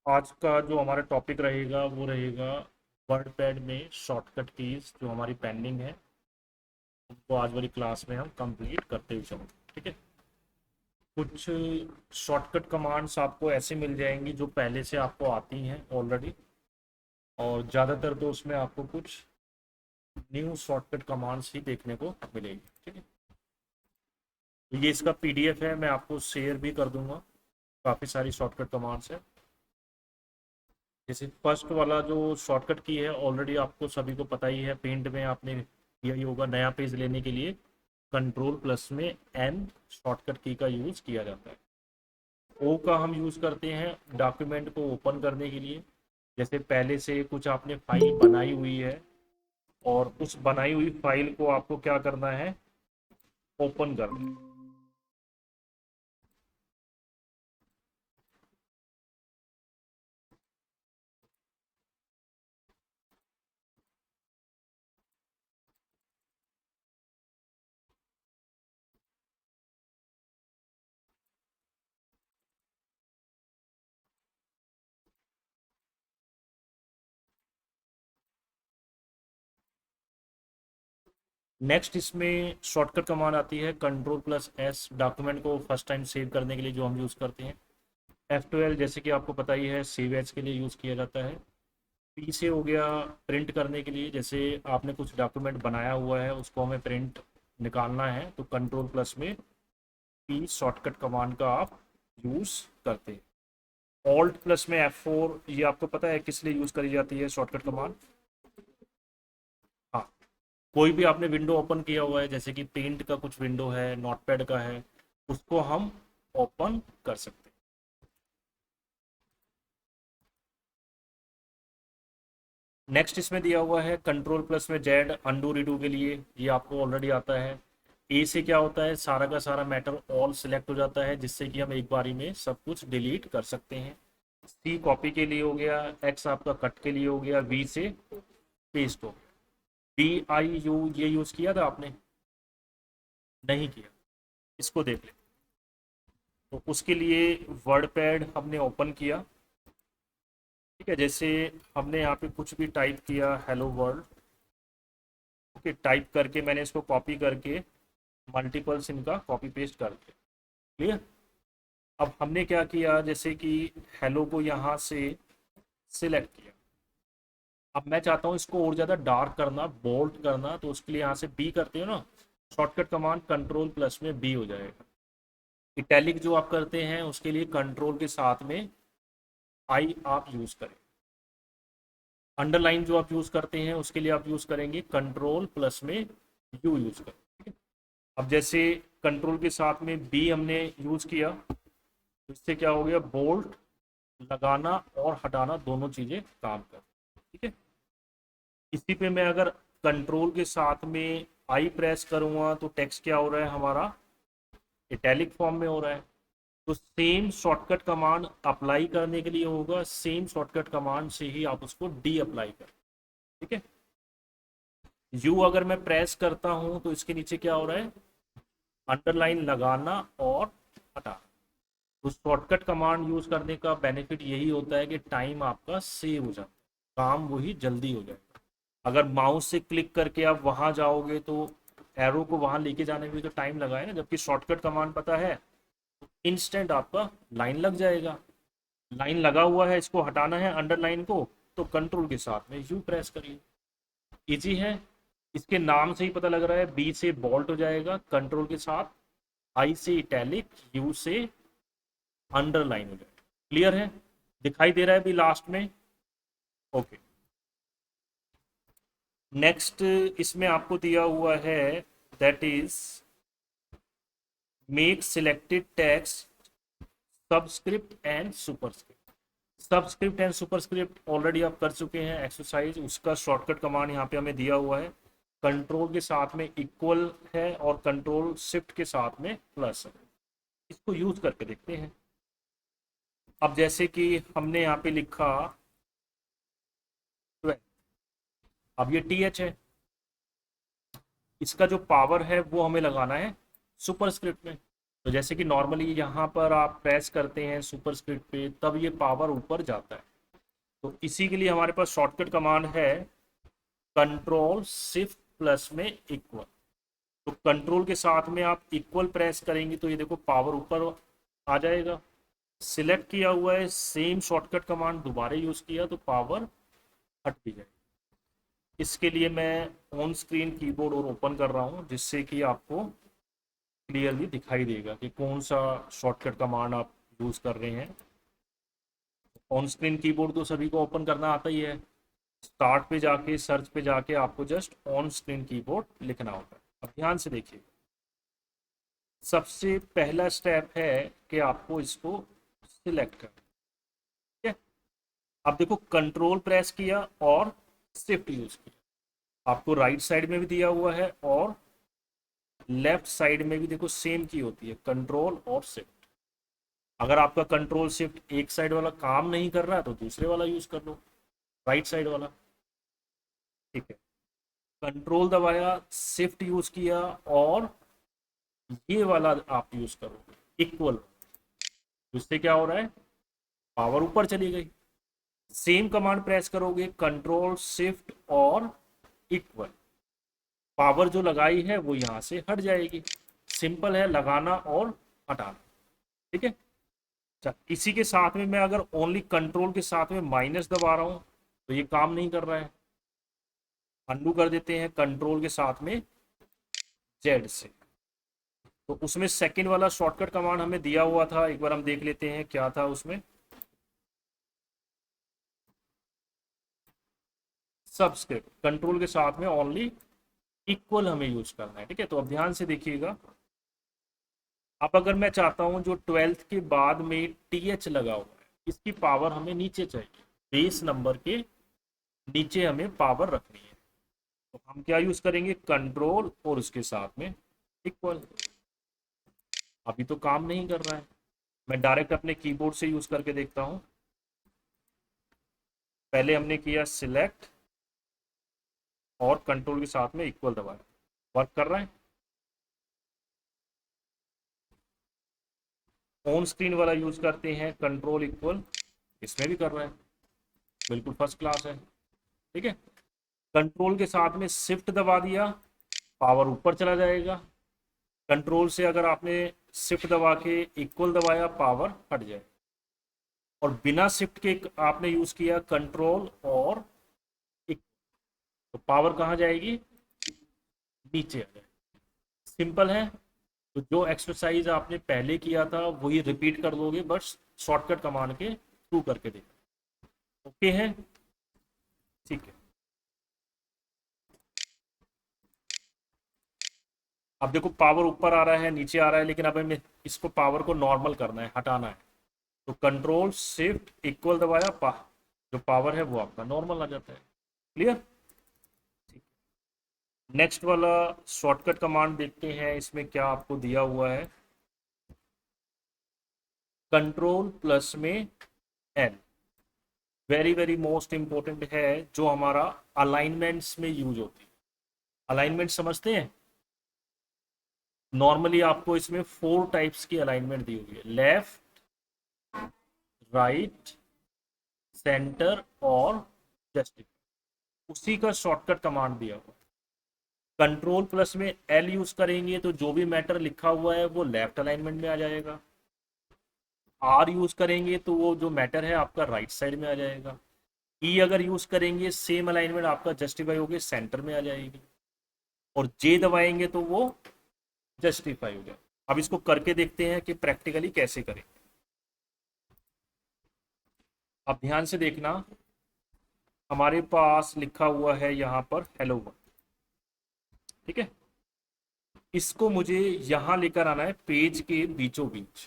आज का जो हमारा टॉपिक रहेगा वो रहेगा वर्ड पैड में शॉर्टकट कीज जो हमारी पेंडिंग है उनको आज वाली क्लास में हम कंप्लीट करते हुए चलेंगे। ठीक है। कुछ शॉर्टकट कमांड्स आपको ऐसे मिल जाएंगी जो पहले से आपको आती हैं ऑलरेडी, और ज़्यादातर तो उसमें आपको कुछ न्यू शॉर्टकट कमांड्स ही देखने को मिलेगी। ठीक है। तो ये इसका पीडीएफ है, मैं आपको शेयर भी कर दूंगा। काफ़ी सारी शॉर्टकट कमांड्स है। जैसे फर्स्ट वाला जो शॉर्टकट की है ऑलरेडी आपको सभी को पता ही है, पेंट में आपने किया ही होगा। नया पेज लेने के लिए कंट्रोल प्लस में एन शॉर्टकट की का यूज किया जाता है। ओ का हम यूज करते हैं डॉक्यूमेंट को ओपन करने के लिए। जैसे पहले से कुछ आपने फाइल बनाई हुई है और उस बनाई हुई फाइल को आपको क्या करना है, ओपन करना है। नेक्स्ट इसमें शॉर्टकट कमांड आती है कंट्रोल प्लस एस, डॉक्यूमेंट को फर्स्ट टाइम सेव करने के लिए जो हम यूज़ करते हैं। F12 जैसे कि आपको पता ही है सेव एज के लिए यूज़ किया जाता है। पी से हो गया प्रिंट करने के लिए, जैसे आपने कुछ डॉक्यूमेंट बनाया हुआ है उसको हमें प्रिंट निकालना है तो कंट्रोल प्लस में पी शॉर्टकट कमांड का आप यूज़ करते हैं। ऑल्ट प्लस में F4, ये आपको पता है किस लिए यूज़ करी जाती है शॉर्टकट कमांड। हाँ, कोई भी आपने विंडो ओपन किया हुआ है, जैसे कि पेंट का कुछ विंडो है, नोटपैड का है, उसको हम ओपन कर सकते हैं। नेक्स्ट इसमें दिया हुआ है कंट्रोल प्लस में जेड अंडू रिडू के लिए, ये आपको ऑलरेडी आता है। ए से क्या होता है, सारा का सारा मैटर ऑल सिलेक्ट हो जाता है जिससे कि हम एक बारी में सब कुछ डिलीट कर सकते हैं। सी कॉपी के लिए हो गया, एक्स आपका कट के लिए हो गया, वी से पेस्ट हो गया। डी आई यू ये यूज किया था आपने, नहीं किया, इसको देख ले। तो उसके लिए वर्ड पैड हमने ओपन किया। ठीक है, जैसे हमने यहाँ पे कुछ भी टाइप किया, हेलो वर्ल्ड, ओके, टाइप करके मैंने इसको कॉपी करके मल्टीपल्स इनका कॉपी पेस्ट करके क्लियर। अब हमने क्या किया, जैसे कि हेलो को यहाँ से सिलेक्ट किया। अब मैं चाहता हूँ इसको और ज़्यादा डार्क करना, बोल्ड करना, तो उसके लिए यहाँ से बी करते हो ना, शॉर्टकट कमांड कंट्रोल प्लस में बी हो जाएगा। इटैलिक जो आप करते हैं उसके लिए कंट्रोल के साथ में आई आप यूज़ करें। अंडरलाइन जो आप यूज़ करते हैं उसके लिए आप यूज़ करेंगे कंट्रोल प्लस में यू यूज़ करें। ठीक है? अब जैसे कंट्रोल के साथ में बी हमने यूज़ किया तो इससे क्या हो गया, बोल्ट लगाना और हटाना दोनों चीज़ें काम कर। ठीक है। इसी पे मैं अगर कंट्रोल के साथ में आई प्रेस करूंगा तो टेक्स्ट क्या हो रहा है हमारा, इटैलिक फॉर्म में हो रहा है। तो सेम शॉर्टकट कमांड अप्लाई करने के लिए होगा, सेम शॉर्टकट कमांड से ही आप उसको डी अप्लाई करें। ठीक है। यू अगर मैं प्रेस करता हूं तो इसके नीचे क्या हो रहा है, अंडरलाइन लगाना और हटाना। तो शॉर्टकट कमांड यूज करने का बेनिफिट यही होता है कि टाइम आपका सेव हो जाता है, काम वही जल्दी हो जाएगा। अगर माउस से क्लिक करके आप वहां जाओगे तो एरो को वहां लेके जाने में भी तो टाइम लगा है ना, जबकि शॉर्टकट कमांड पता है इंस्टेंट आपका लाइन लग जाएगा। लाइन लगा हुआ है, इसको हटाना है अंडरलाइन को, तो कंट्रोल के साथ में यू प्रेस करिए, इजी है। इसके नाम से ही पता लग रहा है, बी से बोल्ट हो जाएगा कंट्रोल के साथ, आई से इटैलिक, यू से अंडरलाइन हो जाएगा। क्लियर है, दिखाई दे रहा है भी लास्ट में। ओके। नेक्स्ट इसमें आपको दिया हुआ है, that is make selected text subscript and superscript. Subscript and superscript already आप कर चुके हैं एक्सरसाइज, उसका शॉर्टकट कमांड यहाँ पे हमें दिया हुआ है। कंट्रोल के साथ में इक्वल है और कंट्रोल शिफ्ट के साथ में प्लस है। इसको यूज करके देखते हैं। अब जैसे कि हमने यहाँ पे लिखा 12, अब ये टी एच है, इसका जो पावर है वो हमें लगाना है सुपरस्क्रिप्ट में। तो जैसे कि नॉर्मली यहाँ पर आप प्रेस करते हैं सुपरस्क्रिप्ट पे, तब ये पावर ऊपर जाता है। तो इसी के लिए हमारे पास शॉर्टकट कमांड है कंट्रोल शिफ्ट प्लस में इक्वल। तो कंट्रोल के साथ में आप इक्वल प्रेस करेंगे तो ये देखो पावर ऊपर आ जाएगा। सिलेक्ट किया हुआ है, सेम शॉर्टकट कमांड दोबारा यूज किया तो पावर हट भी जाएगी। इसके लिए मैं ऑन स्क्रीन कीबोर्ड और ओपन कर रहा हूँ, जिससे कि आपको क्लियरली दिखाई देगा कि कौन सा शॉर्टकट कमांड आप यूज कर रहे हैं। ऑन स्क्रीन कीबोर्ड तो सभी को ओपन करना आता ही है। स्टार्ट पे जाके सर्च पे जाके आपको जस्ट ऑन स्क्रीन कीबोर्ड लिखना होता है। अब ध्यान से देखिए, सबसे पहला स्टेप है कि आपको इसको सिलेक्ट करना। ठीक है, अब देखो कंट्रोल प्रेस किया और शिफ्ट यूज किया, आपको राइट साइड में भी दिया हुआ है और लेफ्ट साइड में भी देखो सेम की होती है, कंट्रोल और शिफ्ट। अगर आपका कंट्रोल शिफ्ट एक साइड वाला काम नहीं कर रहा है तो दूसरे वाला यूज कर लो, राइट साइड वाला। ठीक है, कंट्रोल दबाया, शिफ्ट यूज किया और ये वाला आप यूज करोगे इक्वल। इससे क्या हो रहा है, पावर ऊपर चली गई। सेम कमांड प्रेस करोगे कंट्रोल शिफ्ट और इक्वल, पावर जो लगाई है वो यहां से हट जाएगी। सिंपल है लगाना और हटाना। ठीक है, अच्छा इसी के साथ में मैं अगर ओनली कंट्रोल के साथ में माइनस दबा रहा हूं तो ये काम नहीं कर रहा है। अंडू कर देते हैं कंट्रोल के साथ में जेड से। तो उसमें सेकंड वाला शॉर्टकट कमांड हमें दिया हुआ था, एक बार हम देख लेते हैं क्या था उसमें। सबस्क्रिप्ट कंट्रोल के साथ में ओनली इक्वल हमें यूज करना है। ठीक है, तो अब ध्यान से देखिएगा। अब अगर मैं चाहता हूं जो 12th के बाद में टीएच लगा हुआ है इसकी पावर हमें नीचे चाहिए, बेस नंबर के नीचे हमें पावर रखनी है। तो हम क्या यूज करेंगे, कंट्रोल और उसके साथ में इक्वल। अभी तो काम नहीं कर रहा है, मैं डायरेक्ट अपने कीबोर्ड से यूज करके देखता हूं। पहले हमने किया सिलेक्ट और कंट्रोल के साथ में इक्वल दबाया, वर्क कर रहा है। ऑन स्क्रीन वाला यूज करते हैं कंट्रोल इक्वल, इसमें भी कर रहा है, बिल्कुल फर्स्ट क्लास है। ठीक है, कंट्रोल के साथ में शिफ्ट दबा दिया, पावर ऊपर चला जाएगा। कंट्रोल से अगर आपने शिफ्ट दबा के इक्वल दबाया पावर हट जाए, और बिना शिफ्ट के आपने यूज किया कंट्रोल और तो पावर कहाँ जाएगी, नीचे आ जाएगी। सिंपल है। तो जो एक्सरसाइज आपने पहले किया था वही रिपीट कर दोगे, बस शॉर्टकट कमांड के थ्रू करके देखो। ओके है, ठीक है। अब देखो पावर ऊपर आ रहा है नीचे आ रहा है, लेकिन अब हमें इसको पावर को नॉर्मल करना है, हटाना है। तो कंट्रोल शिफ्ट इक्वल दबाया, जो पावर है वो आपका नॉर्मल आ जाता है। क्लियर, नेक्स्ट वाला शॉर्टकट कमांड देखते हैं, इसमें क्या आपको दिया हुआ है। कंट्रोल प्लस में N, very very most important है, जो हमारा अलाइनमेंट्स में यूज होती है। अलाइनमेंट समझते हैं, नॉर्मली आपको इसमें 4 टाइप्स की अलाइनमेंट दी हुई है, लेफ्ट, राइट, सेंटर और जस्टिफाई। उसी का शॉर्टकट कमांड दिया हुआ है। कंट्रोल प्लस में एल यूज करेंगे तो जो भी मैटर लिखा हुआ है वो लेफ्ट अलाइनमेंट में आ जाएगा। आर यूज करेंगे तो वो जो मैटर है आपका राइट साइड में आ जाएगा। ई अगर यूज करेंगे सेम अलाइनमेंट आपका जस्टिफाई होगी सेंटर में आ जाएगी। और जे दबाएंगे तो वो जस्टिफाई हो जाए। अब इसको करके देखते हैं कि प्रैक्टिकली कैसे करें। अब ध्यान से देखना, हमारे पास लिखा हुआ है यहाँ पर हेलो वर्ल्ड। ठीक है, इसको मुझे यहां लेकर आना है पेज के बीचों बीच।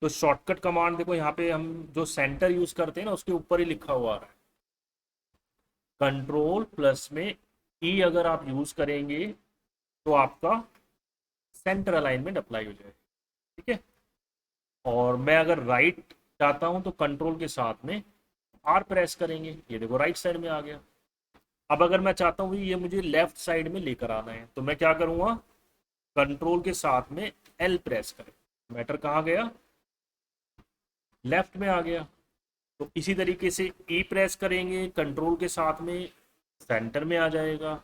तो शॉर्टकट कमांड देखो, यहाँ पे हम जो सेंटर यूज करते हैं ना उसके ऊपर ही लिखा हुआ आ रहा है कंट्रोल प्लस में ई। अगर आप यूज करेंगे तो आपका सेंटर अलाइनमेंट अप्लाई हो जाएगा। ठीक है, और मैं अगर राइट चाहता हूं तो कंट्रोल के साथ में आर प्रेस करेंगे, ये देखो राइट साइड में आ गया। अब अगर मैं चाहता हूँ ये मुझे लेफ्ट साइड में लेकर आना है तो मैं क्या करूँगा, कंट्रोल के साथ में एल प्रेस करें, मैटर कहाँ गया, लेफ्ट में आ गया। तो इसी तरीके से ई प्रेस करेंगे कंट्रोल के साथ में, सेंटर में आ जाएगा।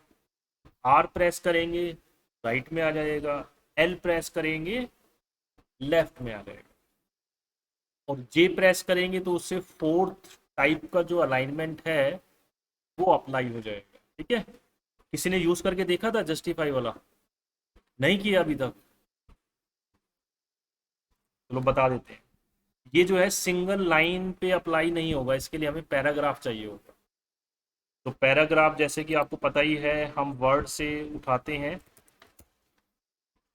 आर प्रेस करेंगे राइट में आ जाएगा। एल प्रेस करेंगे लेफ्ट में आ जाएगा। और जे प्रेस करेंगे तो उससे फोर्थ टाइप का जो अलाइनमेंट है वो अप्लाई हो जाएगा। ठीक है, किसी ने यूज करके देखा था जस्टिफाई वाला? नहीं किया अभी तक? चलो बता देते हैं। ये जो है सिंगल लाइन पे अप्लाई नहीं होगा, इसके लिए हमें पैराग्राफ चाहिए होगा। तो पैराग्राफ जैसे कि आपको पता ही है, हम वर्ड से उठाते हैं,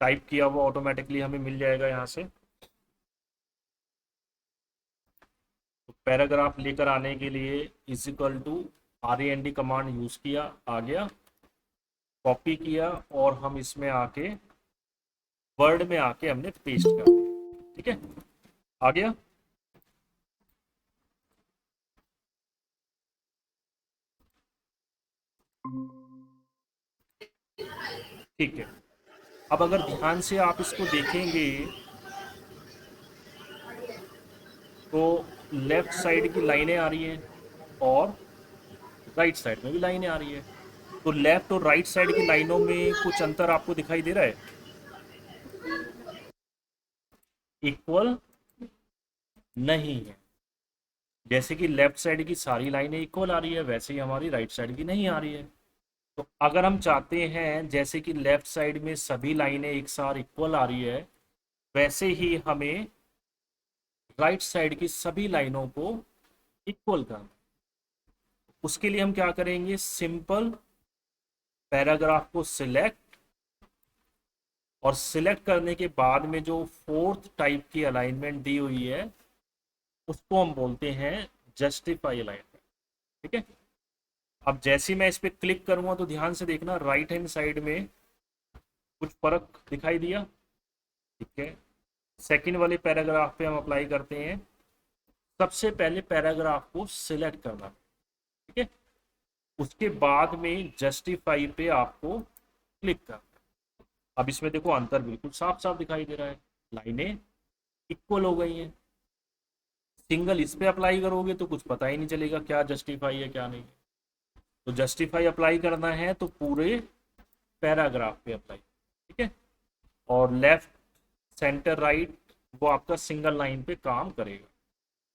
टाइप किया हुआ ऑटोमेटिकली हमें मिल जाएगा यहाँ से। तो पैराग्राफ लेकर आने के लिए is equal to RAND command use किया, आ गया, कॉपी किया और हम इसमें आके वर्ड में आके हमने पेस्ट कर दिया। ठीक है, आ गया। ठीक है, अब अगर ध्यान से आप इसको देखेंगे तो लेफ्ट साइड की लाइनें आ रही हैं और राइट साइड में भी लाइनें आ रही है। तो लेफ्ट और राइट साइड की लाइनों में कुछ अंतर आपको दिखाई दे रहा है? इक्वल नहीं है। जैसे कि लेफ्ट साइड की सारी लाइनें इक्वल आ रही है, वैसे ही हमारी राइट साइड की नहीं आ रही है। तो अगर हम चाहते हैं जैसे कि लेफ्ट साइड में सभी लाइनें एक साथ इक्वल आ रही है, वैसे ही हमें राइट साइड की सभी लाइनों को इक्वल करना। उसके लिए हम क्या करेंगे, सिंपल पैराग्राफ को सिलेक्ट, और सिलेक्ट करने के बाद में जो फोर्थ टाइप की अलाइनमेंट दी हुई है उसको हम बोलते हैं जस्टिफाई अलाइनमेंट। ठीक है, अब जैसे ही मैं इस पर क्लिक करूंगा तो ध्यान से देखना, राइट हैंड साइड में कुछ फर्क दिखाई दिया। ठीक है, सेकंड वाले पैराग्राफ पे हम अप्लाई करते हैं। सबसे पहले पैराग्राफ को सिलेक्ट करना। ठीक है, उसके बाद में जस्टिफाई पे आपको क्लिक करना। अब इसमें देखो अंतर बिल्कुल साफ साफ दिखाई दे रहा है, लाइनें इक्वल हो गई हैं। सिंगल इस पे अप्लाई करोगे तो कुछ पता ही नहीं चलेगा क्या जस्टिफाई है क्या नहीं। तो जस्टिफाई अप्लाई करना है तो पूरे पैराग्राफ पे अप्लाई। ठीक है, और लेफ्ट सेंटर राइट वो आपका सिंगल लाइन पे काम करेगा।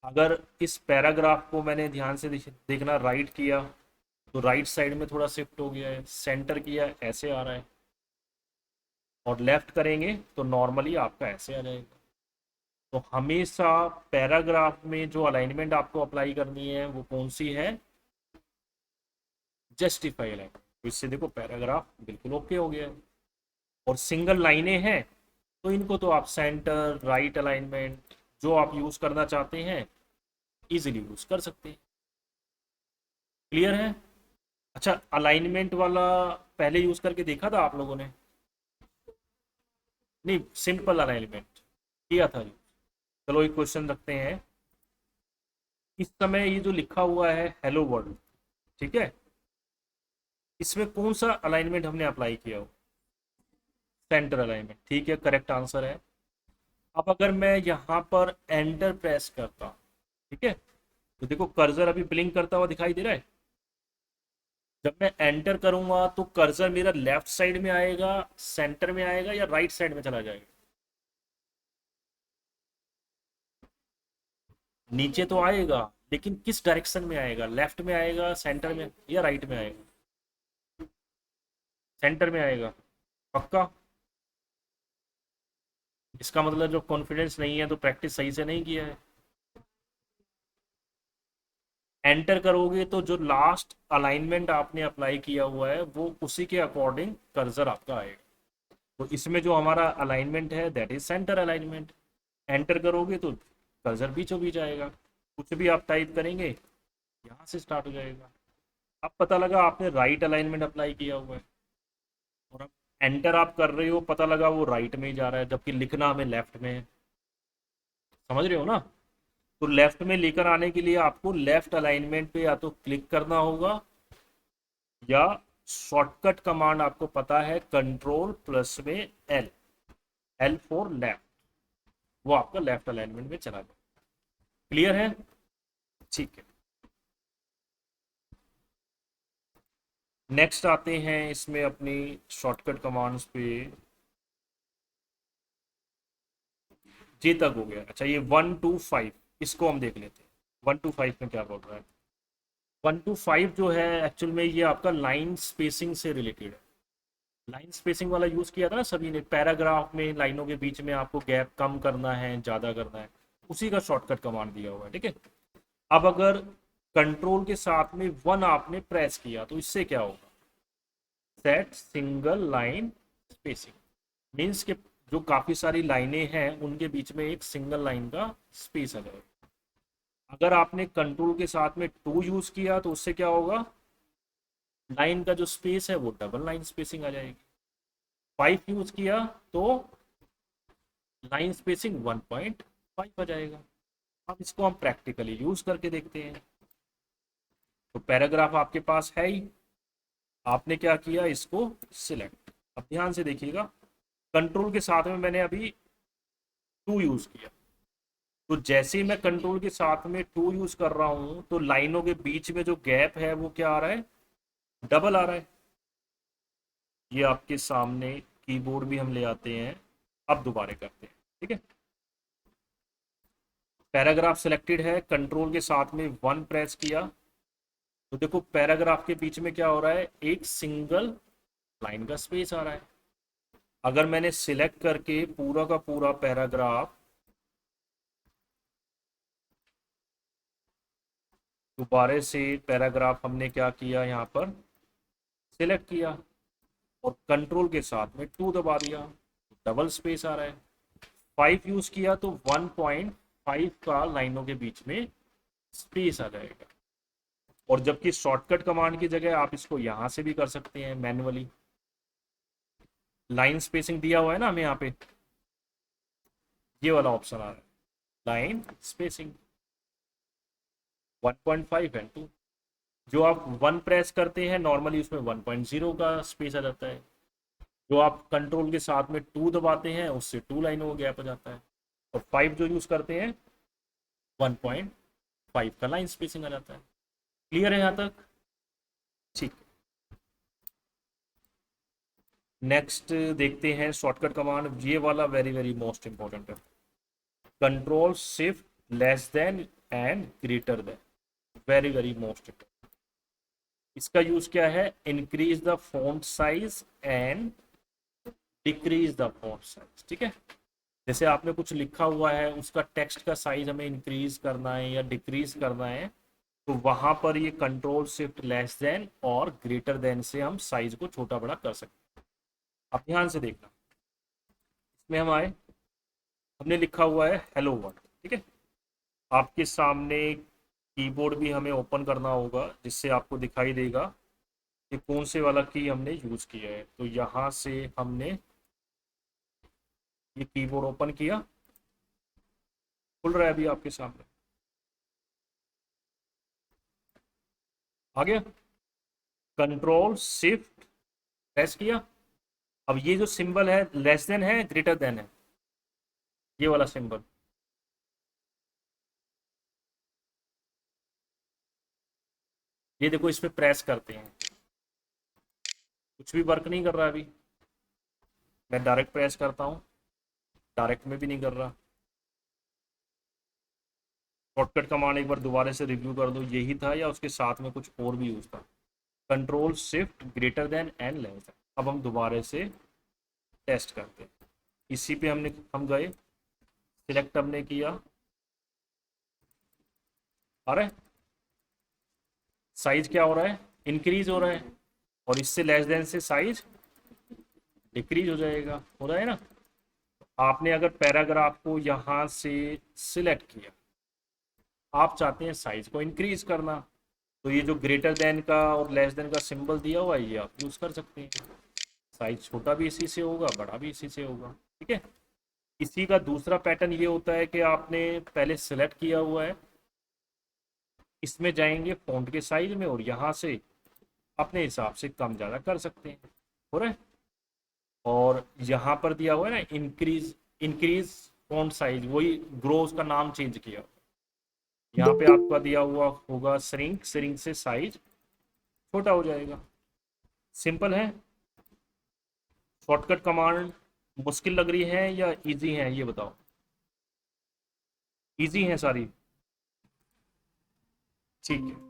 अगर इस पैराग्राफ को मैंने ध्यान से देखना, राइट किया तो राइट साइड में थोड़ा शिफ्ट हो गया है, सेंटर किया ऐसे आ रहा है, और लेफ्ट करेंगे तो नॉर्मली आपका ऐसे आ जाएगा। तो हमेशा पैराग्राफ में जो अलाइनमेंट आपको अप्लाई करनी है वो कौन सी है, जस्टिफाई अलाइनमेंट। तो इससे देखो पैराग्राफ बिल्कुल ओके हो गया है। और सिंगल लाइनें हैं तो इनको तो आप सेंटर राइट अलाइनमेंट जो आप यूज करना चाहते हैं इजीली यूज कर सकते हैं। क्लियर है? अच्छा, अलाइनमेंट वाला पहले यूज करके देखा था आप लोगों ने? नहीं, सिंपल अलाइनमेंट किया था जी। चलो एक क्वेश्चन रखते हैं। इस समय ये जो लिखा हुआ है हेलो वर्ल्ड, ठीक है, इसमें कौन सा अलाइनमेंट हमने अप्लाई किया हो? सेंटर अलाइनमेंट, ठीक है, करेक्ट आंसर है। अब अगर मैं यहाँ पर एंटर प्रेस करता हूँ, ठीक है, तो देखो कर्सर अभी ब्लिंक करता हुआ दिखाई दे रहा है। जब मैं एंटर करूंगा तो कर्सर मेरा लेफ्ट साइड में आएगा, सेंटर में आएगा, या राइट साइड में चला जाएगा? नीचे तो आएगा, लेकिन किस डायरेक्शन में आएगा, लेफ्ट में आएगा, सेंटर में, या राइट में आएगा? सेंटर में आएगा, पक्का? इसका मतलब जो कॉन्फिडेंस नहीं है तो प्रैक्टिस सही से नहीं किया है। एंटर करोगे तो जो लास्ट अलाइनमेंट आपने अप्लाई किया हुआ है वो उसी के अकॉर्डिंग कर्सर आपका आएगा। तो इसमें जो हमारा अलाइनमेंट है that is centre alignment. Enter करोगे तो कर्सर बीचों बीच आएगा, कुछ भी आप टाइप करेंगे यहाँ से स्टार्ट हो जाएगा। अब पता लगा आपने राइट अलाइनमेंट अप्लाई किया हुआ है, और अब एंटर आप कर रहे हो, पता लगा वो राइट में ही जा रहा है जबकि लिखना हमें लेफ्ट में है। समझ रहे हो ना? तो लेफ्ट में लेकर आने के लिए आपको लेफ्ट अलाइनमेंट पे या तो क्लिक करना होगा, या शॉर्टकट कमांड आपको पता है कंट्रोल प्लस में एल, L फॉर लेफ्ट, वो आपका लेफ्ट अलाइनमेंट में चला गया। क्लियर है? ठीक है। नेक्स्ट आते हैं इसमें अपनी शॉर्टकट कमांड्स पे। जे तक हो गया। अच्छा, ये 1 to 5 इसको हम देख लेते हैं। 1 to 5 में क्या बोल रहा है? 1 to 5 जो है एक्चुअल में ये आपका लाइन स्पेसिंग से रिलेटेड है। लाइन स्पेसिंग वाला यूज किया था ना सभी ने, पैराग्राफ में लाइनों के बीच में आपको गैप कम करना है ज्यादा करना है, उसी का शॉर्टकट कमांड दिया हुआ है। ठीक है। अब अगर कंट्रोल के साथ में 1 आपने प्रेस किया तो इससे क्या होगा? Set single line spacing means के जो काफी सारी लाइनें हैं उनके बीच में एक सिंगल लाइन का स्पेस आ जाएगा। अगर आपने कंट्रोल के साथ में 2 यूज किया तो उससे क्या होगा? लाइन का जो स्पेस है वो डबल लाइन स्पेसिंग आ जाएगी। 5 यूज किया तो लाइन स्पेसिंग 1.5 आ जाएगा। अब इसको हम प्रैक्टिकली यूज करके देखते हैं। तो पैराग्राफ आपके पास है ही, आपने क्या किया, इसको सिलेक्ट। अब ध्यान से देखिएगा, कंट्रोल के साथ में मैंने अभी 2 यूज किया, तो जैसे ही मैं कंट्रोल के साथ में 2 यूज कर रहा हूं तो लाइनों के बीच में जो गैप है वो क्या आ रहा है? डबल आ रहा है। ये आपके सामने कीबोर्ड भी हम ले आते हैं। अब दोबारा करते हैं। ठीक है। पैराग्राफ सिलेक्टेड है, कंट्रोल के साथ में 1 प्रेस किया तो देखो पैराग्राफ के बीच में क्या हो रहा है? एक सिंगल लाइन का स्पेस आ रहा है। अगर मैंने सिलेक्ट करके पूरा का पूरा पैराग्राफ दोबारा से, पैराग्राफ हमने क्या किया यहाँ पर सिलेक्ट किया और कंट्रोल के साथ में 2 दबा दिया, डबल स्पेस आ रहा है। 5 यूज किया तो 1.5 का लाइनों के बीच में स्पेस आ जाएगा। और जबकि शॉर्टकट कमांड की जगह आप इसको यहां से भी कर सकते हैं मैन्युअली। लाइन स्पेसिंग दिया हुआ है ना हमें यहाँ पे, ये वाला ऑप्शन आ रहा है लाइन स्पेसिंग 1.5 एंड 2। जो आप 1 प्रेस करते हैं नॉर्मली उसमें 1.0 का स्पेस आ जाता है। जो आप कंट्रोल के साथ में 2 दबाते हैं उससे 2 लाइनों का गैप आ जाता है। और 5 जो यूज करते हैं 1.5 का लाइन स्पेसिंग आ जाता है। क्लियर है यहाँ तक? ठीक। नेक्स्ट देखते हैं शॉर्टकट कमांड, ये वाला वेरी वेरी मोस्ट इंपॉर्टेंट है। Control shift less than and greater than, very very most important. इसका यूज क्या है? Increase the font size and decrease the font size. ठीक है। जैसे आपने कुछ लिखा हुआ है उसका टेक्स्ट का साइज हमें इंक्रीज करना है या डिक्रीज करना है, तो वहां पर ये कंट्रोल शिफ्ट लेस देन और ग्रेटर देन से हम साइज को छोटा बड़ा कर सकते हैं। अब ध्यान से देखना, इसमें हम आए, हमने लिखा हुआ है हेलो वर्ल्ड। ठीक है। आपके सामने कीबोर्ड भी हमें ओपन करना होगा जिससे आपको दिखाई देगा कि कौन से वाला की हमने यूज किया है। तो यहाँ से हमने ये कीबोर्ड ओपन किया, खुल रहा है अभी आपके सामने, आ गया। कंट्रोल शिफ्ट प्रेस किया। अब ये जो सिंबल है लेस देन है ग्रेटर देन है, ये वाला सिंबल, ये देखो इस पे प्रेस करते हैं, कुछ भी वर्क नहीं कर रहा अभी। मैं डायरेक्ट प्रेस करता हूँ, डायरेक्ट में भी नहीं कर रहा। शॉर्टकट कमांड एक बार दोबारा से रिव्यू कर दो, यही था या उसके साथ में कुछ और भी यूज था? Control shift greater than and less than. अब हम दोबारा से टेस्ट करते हैं। इसी पे हम गए, सिलेक्ट हमने किया, आ रहा है साइज क्या हो रहा है? इंक्रीज हो रहा है। और इससे लेस देन से साइज डिक्रीज हो जाएगा, हो रहा है ना। आपने अगर पैराग्राफ को यहाँ से सिलेक्ट किया, आप चाहते हैं साइज को इंक्रीज करना, तो ये जो ग्रेटर देन का और लेस देन का सिंबल दिया हुआ है ये आप यूज कर सकते हैं। साइज छोटा भी इसी से होगा, बड़ा भी इसी से होगा। ठीक है। इसी का दूसरा पैटर्न ये होता है कि आपने पहले सेलेक्ट किया हुआ है, इसमें जाएंगे फॉन्ट के साइज में और यहाँ से अपने हिसाब से कम ज़्यादा कर सकते हैं, हो रहा है। और यहाँ पर दिया हुआ है ना इंक्रीज, इंक्रीज फॉन्ट साइज, वही ग्रो उसका नाम चेंज किया। यहाँ पे आपका दिया हुआ होगा श्रिंक, श्रिंक से साइज छोटा हो जाएगा। सिंपल है। शॉर्टकट कमांड मुश्किल लग रही है या इजी है ये बताओ। इजी है सारी, ठीक है।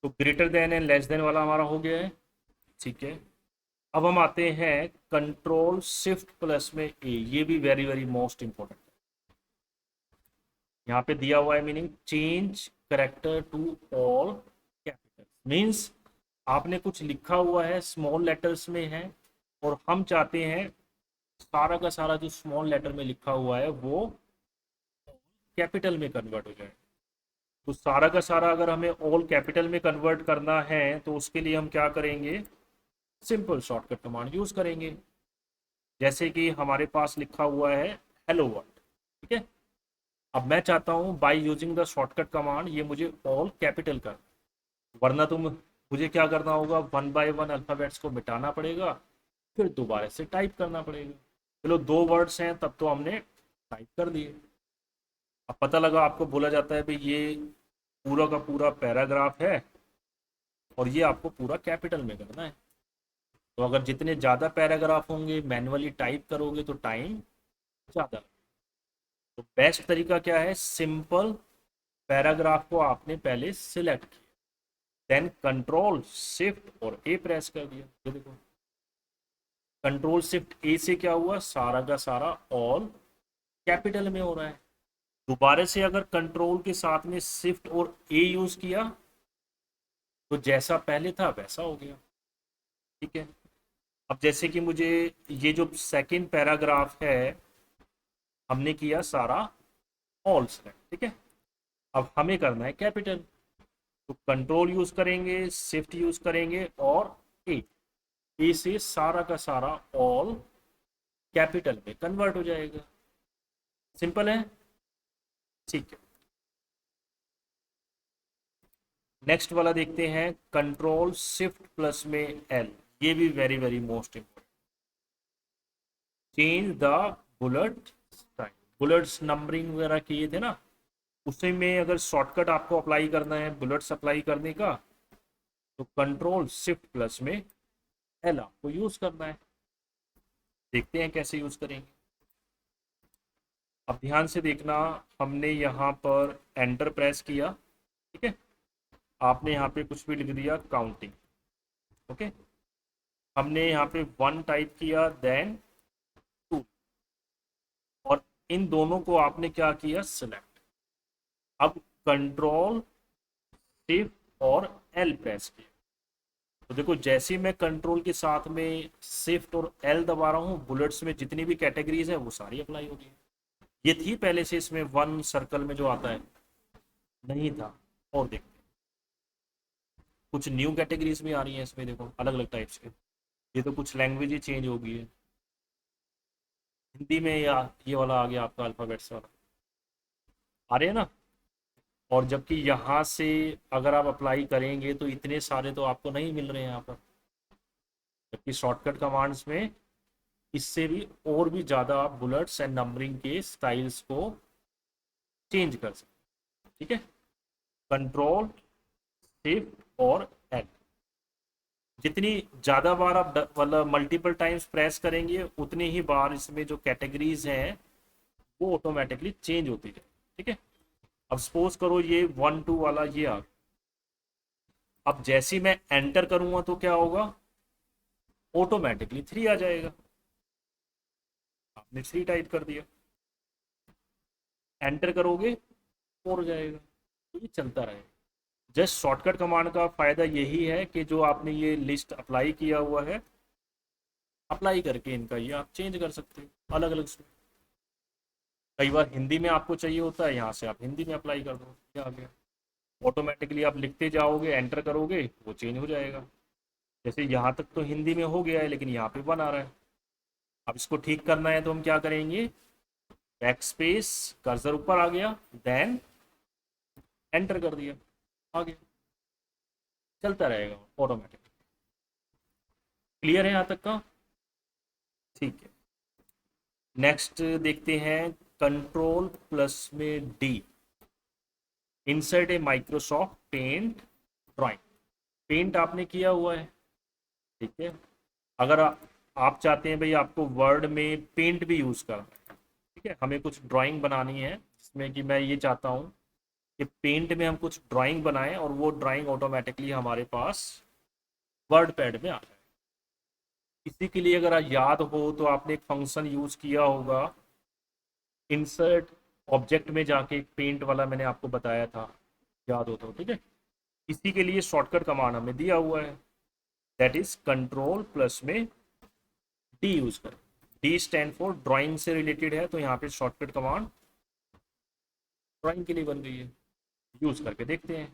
तो greater than and less than वाला हमारा हो गया है, ठीक है। अब हम आते हैं कंट्रोल शिफ्ट प्लस में ए, ये भी वेरी वेरी मोस्ट इंपॉर्टेंट है। यहाँ पे दिया हुआ है meaning change character to all capital, means आपने कुछ लिखा हुआ है स्मॉल लेटर्स में है और हम चाहते हैं सारा का सारा जो स्मॉल लेटर में लिखा हुआ है वो कैपिटल में कन्वर्ट हो जाए। तो सारा का सारा अगर हमें ऑल कैपिटल में कन्वर्ट करना है तो उसके लिए हम क्या करेंगे, सिंपल शॉर्टकट कमांड यूज करेंगे। जैसे कि हमारे पास लिखा हुआ है हेलो वर्ल्ड, ठीक है। अब मैं चाहता हूं by using the shortcut command ये मुझे ऑल कैपिटल कर, वरना तुम मुझे क्या करना होगा, वन बाय वन अल्फाबेट्स को मिटाना पड़ेगा, फिर दोबारा से टाइप करना पड़ेगा। चलो दो वर्ड्स हैं तब तो हमने टाइप कर दिए। अब पता लगा आपको बोला जाता है भाई ये पूरा का पूरा पैराग्राफ है और ये आपको पूरा कैपिटल में करना है। तो अगर जितने ज़्यादा पैराग्राफ होंगे मैनुअली टाइप करोगे तो टाइम ज़्यादा। तो बेस्ट तरीका क्या है, सिंपल पैराग्राफ को आपने पहले सिलेक्ट किया, देन कंट्रोल शिफ्ट और ए प्रेस कर दिया। ये देखो कंट्रोल शिफ्ट ए से क्या हुआ, सारा का सारा ऑल कैपिटल में हो रहा है। दोबारा से अगर कंट्रोल के साथ में शिफ्ट और ए यूज किया तो जैसा पहले था वैसा हो गया, ठीक है। अब जैसे कि मुझे ये जो सेकंड पैराग्राफ है हमने किया सारा ऑल सेलेक्ट, ठीक है। अब हमें करना है कैपिटल, तो कंट्रोल यूज करेंगे, शिफ्ट यूज करेंगे और ए से सारा का सारा ऑल कैपिटल में कन्वर्ट हो जाएगा। सिंपल है, ठीक है। नेक्स्ट वाला देखते हैं कंट्रोल शिफ्ट प्लस में एल, ये भी very very most important. Change the bullet style, bullets numbering वगैरह किए थे ना, उसी में अगर शॉर्टकट आपको अप्लाई करना है बुलेट्स अप्लाई करने का तो कंट्रोल शिफ्ट प्लस में एल आपको यूज करना है। देखते हैं कैसे यूज करेंगे। अब ध्यान से देखना, हमने यहाँ पर एंटर प्रेस किया, ठीक है। आपने यहाँ पे कुछ भी लिख दिया काउंटिंग, ओके। हमने यहाँ पे वन टाइप किया देन टू, और इन दोनों को आपने क्या किया सिलेक्ट। अब कंट्रोल शिफ्ट और एल प्रेस किया तो देखो जैसे ही मैं कंट्रोल के साथ में शिफ्ट और एल दबा रहा हूँ बुलेट्स में जितनी भी कैटेगरीज है वो सारी अप्लाई होगी। ये थी पहले से इसमें वन सर्कल में जो आता है, नहीं था। और देखते हैं कुछ न्यू कैटेगरीज भी आ रही हैं इसमें, देखो अलग अलग टाइप्स के। ये तो कुछ लैंग्वेज ही चेंज हो गई है, हिंदी में या ये वाला आ गया आपका अल्फाबेट्स वाला, आ रहे हैं ना। और जबकि यहाँ से अगर आप अप्लाई करेंगे तो इतने सारे तो आपको नहीं मिल रहे हैं यहाँ पर, जबकि शॉर्टकट कमांड्स में इससे भी और भी ज़्यादा आप बुलेट्स एंड नंबरिंग के स्टाइल्स को चेंज कर सकते हैं, ठीक है। कंट्रोल शिफ्ट और एल, जितनी ज़्यादा बार आप मतलब मल्टीपल टाइम्स प्रेस करेंगे उतनी ही बार इसमें जो कैटेगरीज हैं वो ऑटोमेटिकली चेंज होती है, ठीक है। अब सपोज करो ये वन टू वाला ये आ, अब जैसे ही मैं एंटर करूंगा तो क्या होगा, ऑटोमेटिकली थ्री आ जाएगा। आपने थ्री टाइप कर दिया, एंटर करोगे फोर हो जाएगा, तो ये चलता रहेगा। जस्ट शॉर्टकट कमांड का फायदा यही है कि जो आपने ये लिस्ट अप्लाई किया हुआ है, अप्लाई करके इनका ये आप चेंज कर सकते हो अलग अलग। कई बार हिंदी में आपको चाहिए होता है, यहाँ से आप हिंदी में अप्लाई कर दो, क्या आ गया। ऑटोमेटिकली आप लिखते जाओगे, एंटर करोगे, वो चेंज हो जाएगा। जैसे यहाँ तक तो हिंदी में हो गया है, लेकिन यहाँ पे वन आ रहा है। अब इसको ठीक करना है तो हम क्या करेंगे, बैक स्पेस, कर्सर ऊपर आ गया, देन एंटर कर दिया, आ गया, चलता रहेगा ऑटोमेटिक। क्लियर है यहाँ तक का? ठीक है। नेक्स्ट देखते हैं, कंट्रोल प्लस में D, insert a Microsoft Paint drawing. Paint आपने किया हुआ है, ठीक है। अगर आप चाहते हैं भाई आपको वर्ड में पेंट भी यूज़ करना है, ठीक है, हमें कुछ ड्राइंग बनानी है जिसमें कि मैं ये चाहता हूँ कि पेंट में हम कुछ ड्राइंग बनाएं और वो ड्राइंग ऑटोमेटिकली हमारे पास वर्ड पैड में आ जाए। इसी के लिए अगर याद हो तो आपने एक फंक्शन यूज़ किया होगा, इंसर्ट ऑब्जेक्ट में जाके, एक पेंट वाला मैंने आपको बताया था, याद हो तो, ठीक है। इसी के लिए शॉर्टकट कमांड हमें दिया हुआ है, दैट इज कंट्रोल प्लस में डी यूज करें। डी स्टैंड फॉर ड्राइंग से रिलेटेड है, तो यहाँ पे शॉर्टकट कमांड ड्राइंग के लिए बन गई है। यूज करके देखते हैं।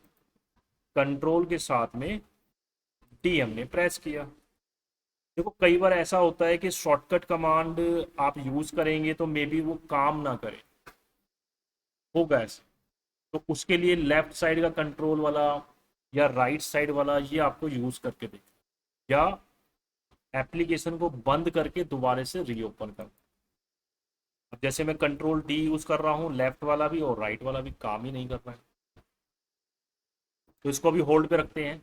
कंट्रोल के साथ में डी हमने प्रेस किया। देखो कई बार ऐसा होता है कि शॉर्टकट कमांड आप यूज करेंगे तो मे बी वो काम ना करे, होगा ऐसा। तो उसके लिए लेफ्ट साइड का कंट्रोल वाला या राइट साइड वाला ये आपको यूज करके देखें, या एप्लीकेशन को बंद करके दोबारा से रीओपन कर। अब जैसे मैं कंट्रोल डी यूज कर रहा हूँ, लेफ्ट वाला भी और राइट वाला भी काम ही नहीं कर रहा है, तो इसको अभी होल्ड पे रखते हैं।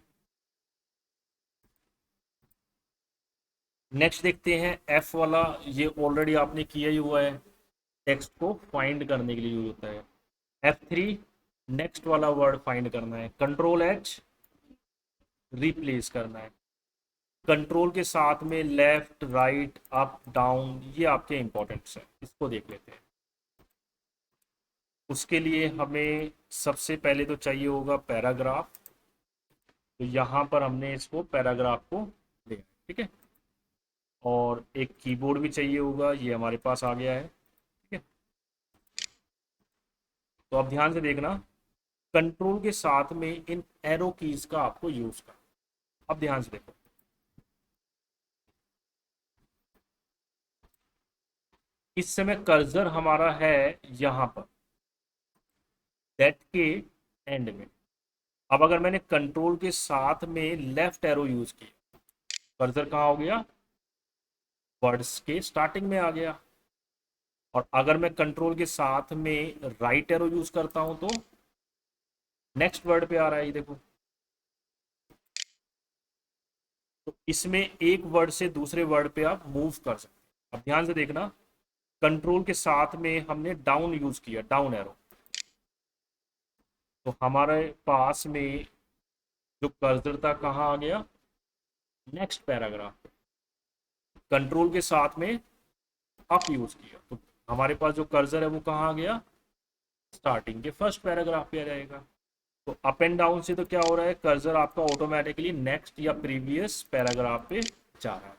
नेक्स्ट देखते हैं एफ वाला, ये ऑलरेडी आपने किया ही हुआ है, टेक्स्ट को फाइंड करने के लिए यूज होता है। F3 नेक्स्ट वाला वर्ड फाइंड करना है, कंट्रोल एच रिप्लेस करना है। कंट्रोल के साथ में लेफ्ट, राइट, अप, डाउन, ये आपके इंपॉर्टेंट्स है, इसको देख लेते हैं। उसके लिए हमें सबसे पहले तो चाहिए होगा पैराग्राफ, तो यहाँ पर हमने इसको पैराग्राफ को लिया, ठीक है। और एक कीबोर्ड भी चाहिए होगा, ये हमारे पास आ गया है, ठीक है। तो अब ध्यान से देखना, कंट्रोल के साथ में इन एरो कीज का आपको यूज करना। अब ध्यान से देखो, इस समय कर्सर हमारा है यहां पर, दैट के एंड में। अब अगर मैंने कंट्रोल के साथ में लेफ्ट एरो यूज किया, कर्सर कहाँ हो गया, वर्ड्स के स्टार्टिंग में आ गया। और अगर मैं कंट्रोल के साथ में राइट एरो यूज करता हूं तो नेक्स्ट वर्ड पे आ रहा है, ये देखो। तो इसमें एक वर्ड से दूसरे वर्ड पे आप मूव कर सकते हैं। अब ध्यान से देखना, कंट्रोल के साथ में हमने डाउन यूज किया, डाउन एरो, तो हमारे पास में जो कर्सर था कहाँ आ गया, नेक्स्ट पैराग्राफ। कंट्रोल के साथ में अप यूज किया तो हमारे पास जो कर्सर है वो कहाँ आ गया, स्टार्टिंग के फर्स्ट पैराग्राफ पे आ जाएगा। तो अप एंड डाउन से तो क्या हो रहा है, कर्सर आपका ऑटोमेटिकली नेक्स्ट या प्रीवियस पैराग्राफ पे जा रहा है।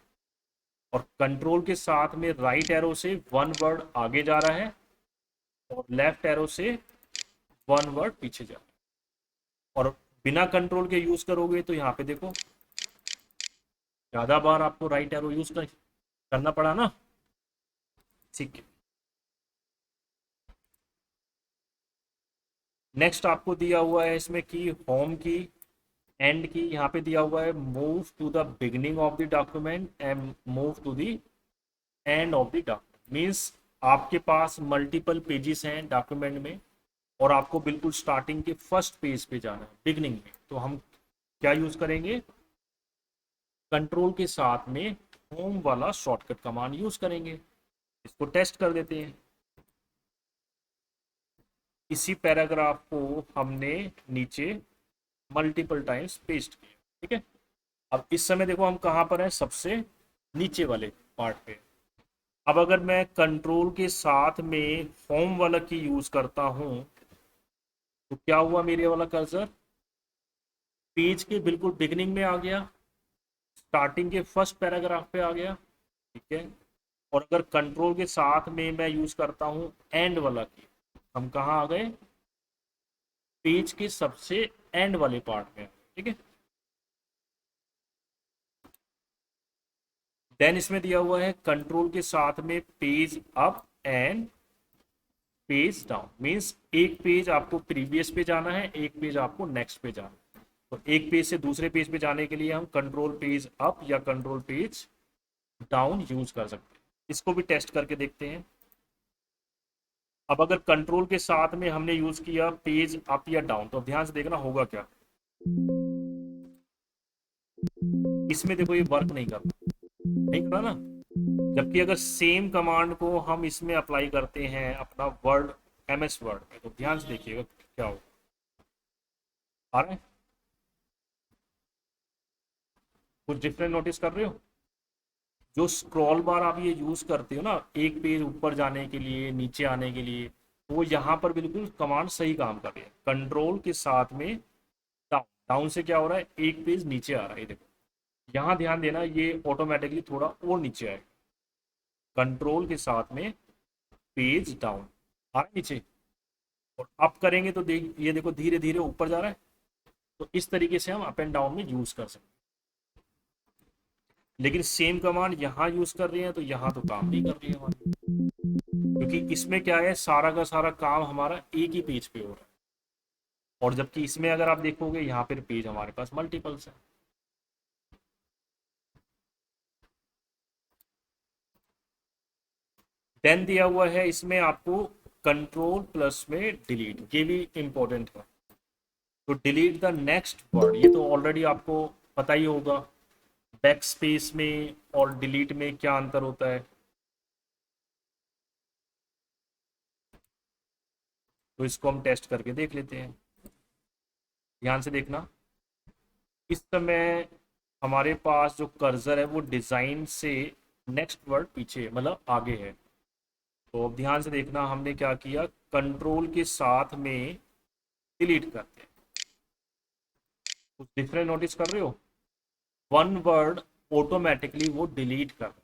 और कंट्रोल के साथ में राइट एरो से वन वर्ड आगे जा रहा है और लेफ्ट एरो से वन वर्ड पीछे जा रहा है। और बिना कंट्रोल के यूज करोगे तो यहाँ पे देखो, ज्यादा बार आपको राइट एरो यूज करना पड़ा ना, ठीक है। नेक्स्ट आपको दिया हुआ है इसमें की, होम की, एंड की, यहाँ पे दिया हुआ है move to the beginning of the document and move to the end of the document. Means आपके पास मल्टीपल पेजेस हैं डॉक्यूमेंट में और आपको बिल्कुल स्टार्टिंग के फर्स्ट पेज पे जाना है, बिगनिंग में, तो हम क्या यूज करेंगे, कंट्रोल के साथ में होम वाला शॉर्टकट कमांड यूज करेंगे। इसको टेस्ट कर देते हैं। इसी पैराग्राफ को हमने नीचे मल्टीपल टाइम्स पेस्ट किया, ठीक है। अब इस समय देखो हम कहाँ पर हैं, सबसे नीचे वाले पार्ट पे। अब अगर मैं कंट्रोल के साथ में होम वाला की यूज करता हूं तो क्या हुआ, मेरे वाला कर्सर पेज के बिल्कुल बिगनिंग में आ गया, स्टार्टिंग के फर्स्ट पैराग्राफ पे आ गया, ठीक है। और अगर कंट्रोल के साथ में मैं यूज करता हूं एंड वाला की, हम कहाँ आ गए, पेज के सबसे एंड वाले पार्ट में, ठीक है। देन इसमें दिया हुआ है कंट्रोल के साथ में page up and page down, means एक पेज आपको प्रीवियस पे जाना है, एक पेज आपको नेक्स्ट पे जाना है। तो एक पेज से दूसरे पेज पे जाने के लिए हम कंट्रोल पेज अप या कंट्रोल पेज डाउन यूज कर सकते हैं। इसको भी टेस्ट करके देखते हैं। अब अगर कंट्रोल के साथ में हमने यूज किया पेज अप या डाउन, तो ध्यान से देखना होगा क्या। इसमें देखो ये वर्क नहीं कर नहीं कर रहा ना। जबकि अगर सेम कमांड को हम इसमें अप्लाई करते हैं अपना वर्ड, एमएस वर्ड में, तो ध्यान से देखिएगा क्या होगा। आ रहा है, कुछ डिफरेंट नोटिस कर रहे हो। जो स्क्रॉल बार आप ये यूज करते हो ना एक पेज ऊपर जाने के लिए, नीचे आने के लिए, तो वो यहाँ पर बिल्कुल कमांड सही काम कर रही है। कंट्रोल के साथ में डाउन, डाउन से क्या हो रहा है, एक पेज नीचे आ रहा है। ये देखो यहाँ ध्यान देना, ये ऑटोमेटिकली थोड़ा और नीचे आएगा। कंट्रोल के साथ में पेज डाउन आ रहा है नीचे, और अप करेंगे तो देख ये देखो धीरे धीरे ऊपर जा रहा है। तो इस तरीके से हम अप एंड डाउन में यूज कर सकते हैं। लेकिन सेम कमांड यहाँ यूज कर रहे हैं तो यहाँ तो काम नहीं कर रही है हमारी, क्योंकि इसमें क्या है, सारा का सारा काम हमारा एक ही पेज पे हो रहा है। और जबकि इसमें अगर आप देखोगे यहाँ पर पेज हमारे पास मल्टीपल्स है। देन दिया हुआ है इसमें आपको कंट्रोल प्लस में डिलीट, ये भी इंपॉर्टेंट है। तो डिलीट द नेक्स्ट वर्ड, ये तो ऑलरेडी आपको पता ही होगा बैक स्पेस में और डिलीट में क्या अंतर होता है। तो इसको हम टेस्ट करके देख लेते हैं। ध्यान से देखना, इस समय हमारे पास जो कर्सर है वो डिजाइन से नेक्स्ट वर्ड पीछे मतलब आगे है। तो अब ध्यान से देखना, हमने क्या किया, कंट्रोल के साथ में डिलीट करते हैं। कुछ डिफरेंट नोटिस कर रहे हो, वन वर्ड ऑटोमेटिकली वो डिलीट कर रहा है।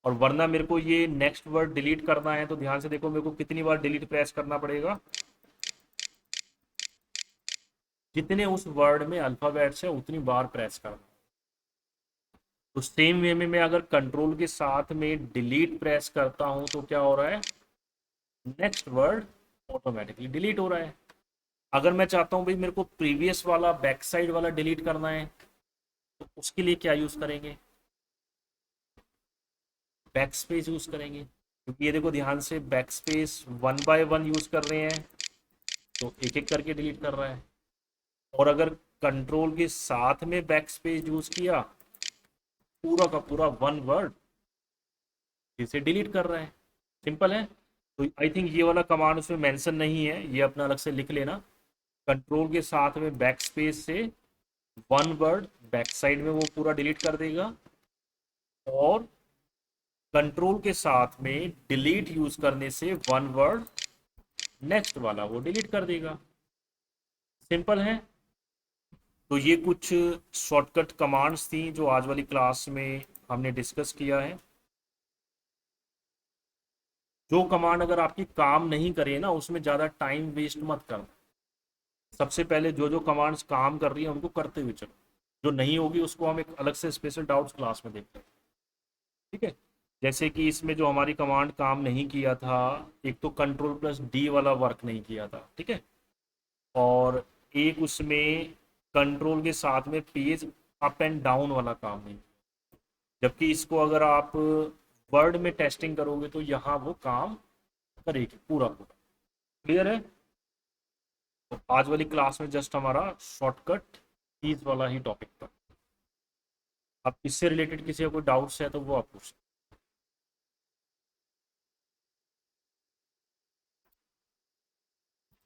और वरना मेरे को ये नेक्स्ट वर्ड डिलीट करना है तो ध्यान से देखो मेरे को कितनी बार डिलीट प्रेस करना पड़ेगा, जितने उस वर्ड में अल्फाबेट्स है उतनी बार प्रेस करना। तो सेम वे में मैं अगर कंट्रोल के साथ में डिलीट प्रेस करता हूं तो क्या हो रहा है, नेक्स्ट वर्ड ऑटोमेटिकली डिलीट हो रहा है। अगर मैं चाहता हूं भाई मेरे को प्रीवियस वाला बैक साइड वाला डिलीट करना है, तो उसके लिए क्या यूज करेंगे, बैक स्पेस यूज करेंगे। क्योंकि ये देखो ध्यान से back space one by one use कर रहे हैं, तो एक एक करके डिलीट कर रहा है। और अगर कंट्रोल के साथ में बैक स्पेस यूज किया, पूरा का पूरा वन वर्ड इसे डिलीट कर रहा है। सिंपल है। तो आई थिंक ये वाला कमांड उसमें मेंशन नहीं है, ये अपना अलग से लिख लेना। कंट्रोल के साथ में बैक स्पेस से वन वर्ड बैक साइड में वो पूरा डिलीट कर देगा, और कंट्रोल के साथ में डिलीट यूज करने से वन वर्ड नेक्स्ट वाला वो डिलीट कर देगा। सिंपल है। तो ये कुछ शॉर्टकट कमांड्स थी जो आज वाली क्लास में हमने डिस्कस किया है। जो कमांड अगर आपकी काम नहीं करे ना उसमें ज़्यादा टाइम वेस्ट मत करना। सबसे पहले जो जो कमांड्स काम कर रही है उनको करते हुए चलो, जो नहीं होगी उसको हम एक अलग से स्पेशल डाउट्स क्लास में देखते हैं, ठीक है। जैसे कि इसमें जो हमारी कमांड काम नहीं किया था, एक तो कंट्रोल प्लस डी वाला वर्क नहीं किया था, ठीक है। और एक उसमें कंट्रोल के साथ में पेज अप एंड डाउन वाला काम नहीं, जबकि इसको अगर आप वर्ड में टेस्टिंग करोगे तो यहाँ वो काम करेगी पूरा पूरा। क्लियर है। तो आज वाली क्लास में जस्ट हमारा शॉर्टकट कीज वाला ही टॉपिक था। अब इससे रिलेटेड किसी का कोई डाउट्स है तो वो आप पूछ सकते हैं।